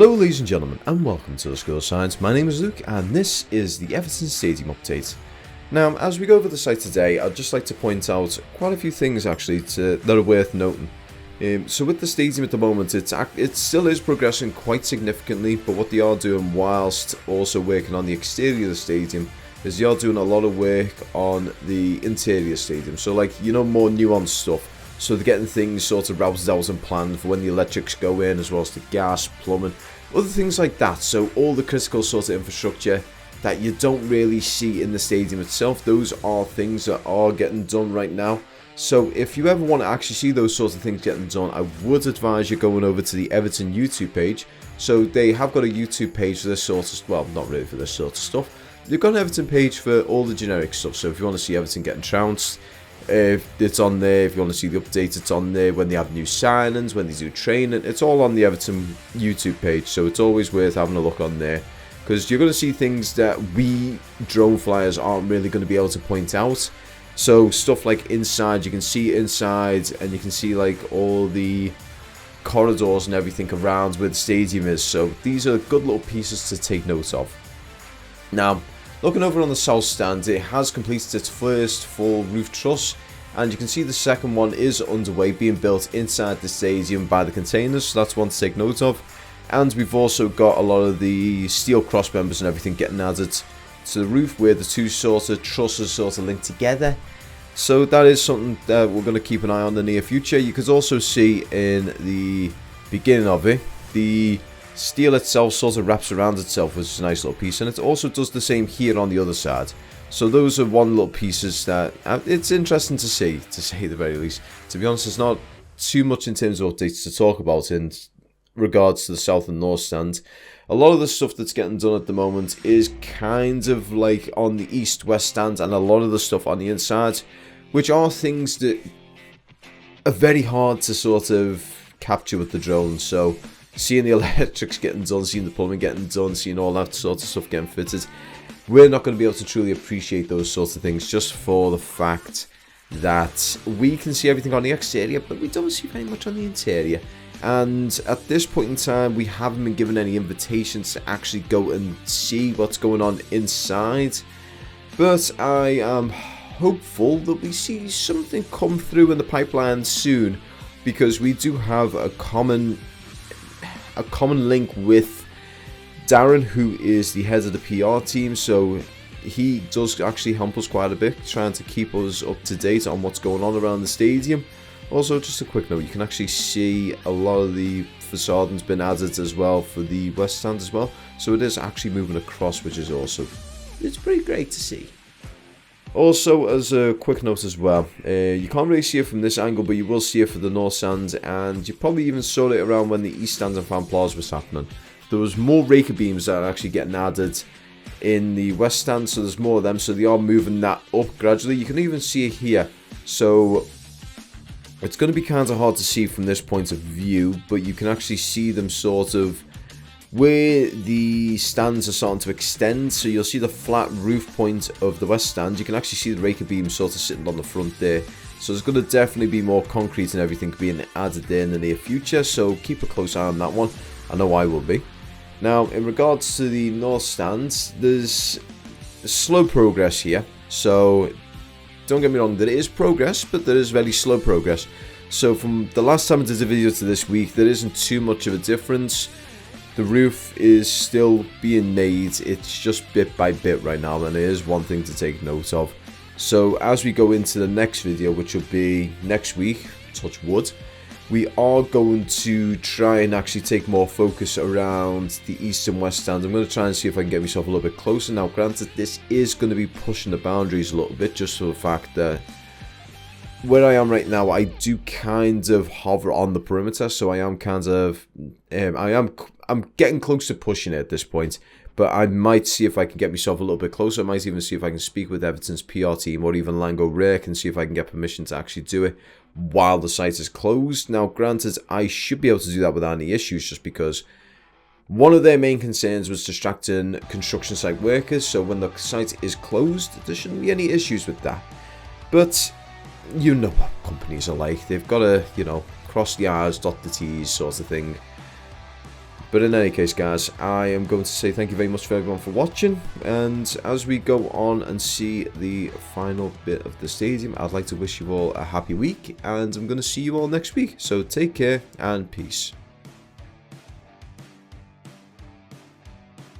Hello ladies and gentlemen, and welcome to the School of Science. My name is Luke, and this is the Everton Stadium update. Now, as we go over the site today, I'd just like to point out quite a few things actually that are worth noting. So with the stadium at the moment, it still is progressing quite significantly, but what they are doing whilst also working on the exterior of the stadium is they are doing a lot of work on the interior stadium. So like, more nuanced stuff. So they're getting things sort of routed out and planned for when the electrics go in, as well as the gas, plumbing, other things like that. So all the critical sort of infrastructure that you don't really see in the stadium itself, those are things that are getting done right now. So if you ever want to actually see those sorts of things getting done, I would advise you going over to the Everton YouTube page. So they have got a YouTube page for this sort of, well, not really for this sort of stuff. They've got an Everton page for all the generic stuff. So if you want to see Everton getting trounced, it's on there. If you want to see the updates, it's on there. When they have new signings, when they do training, it's all on the Everton YouTube page. So it's always worth having a look on there, because you're going to see things that we drone flyers aren't really going to be able to point out. So stuff like inside, you can see inside, and you can see like all the corridors and everything around where the stadium is. So these are good little pieces to take note of. Now, looking over on the south stand, it has completed its first full roof truss, and you can see the second one is underway, being built inside the stadium by the containers, so that's one to take note of. And we've also got a lot of the steel cross members and everything getting added to the roof, where the two sort of trusses sort of link together. So that is something that we're going to keep an eye on in the near future. You can also see in the beginning of it, the steel itself sort of wraps around itself, which is a nice little piece, and it also does the same here on the other side. So those are one little pieces that it's interesting to see, to say the very least. To be honest, there's not too much in terms of updates to talk about in regards to the south and north stand. A lot of the stuff that's getting done at the moment is kind of like on the east-west stand, and a lot of the stuff on the inside, which are things that are very hard to sort of capture with the drone. So seeing the electrics getting done, seeing the plumbing getting done, seeing all that sort of stuff getting fitted, we're not going to be able to truly appreciate those sorts of things, just for the fact that we can see everything on the exterior, but we don't see very much on the interior. And at this point in time, we haven't been given any invitations to actually go and see what's going on inside. But I am hopeful that we see something come through in the pipeline soon, because we do have a common link with Darren, who is the head of the PR team. So he does actually help us quite a bit, trying to keep us up to date on what's going on around the stadium. Also, just a quick note, you can actually see a lot of the facading's been added as well for the west stand as well. So it is actually moving across, which is also, it's pretty great to see. Also, as a quick note as well, you can't really see it from this angle, but you will see it for the north stand, and you probably even saw it around when the east stand and fan plaza was happening. There was more raker beams that are actually getting added in the west stand, so there's more of them, so they are moving that up gradually. You can even see it here, so it's going to be kind of hard to see from this point of view, but you can actually see them sort of where the stands are starting to extend. So you'll see the flat roof point of the west stand. You can actually see the raker beam sort of sitting on the front there. So there's going to definitely be more concrete and everything being added there in the near future. So keep a close eye on that one. I know I will be. Now, in regards to the north stands, there's slow progress here. So don't get me wrong, there is progress, but there is very slow progress. So from the last time I did a video to this week, there isn't too much of a difference. The roof is still being made, it's just bit by bit right now, and it is one thing to take note of. So as we go into the next video, which will be next week, touch wood, we are going to try and actually take more focus around the east and west stand. I'm going to try and see if I can get myself a little bit closer. Now, granted, this is going to be pushing the boundaries a little bit, just for the fact that where I am right now, I do kind of hover on the perimeter, so I am kind of, I'm getting close to pushing it at this point, but I might see if I can get myself a little bit closer. I might even see if I can speak with Everton's PR team, or even Lango Rick, and see if I can get permission to actually do it while the site is closed. Now, granted, I should be able to do that without any issues, just because one of their main concerns was distracting construction site workers, so when the site is closed, there shouldn't be any issues with that. But you know what companies are like. They've got to, cross the I's, dot the T's sort of thing. But in any case, guys, I am going to say thank you very much for everyone for watching, and as we go on and see the final bit of the stadium, I'd like to wish you all a happy week, and I'm going to see you all next week. So take care and peace.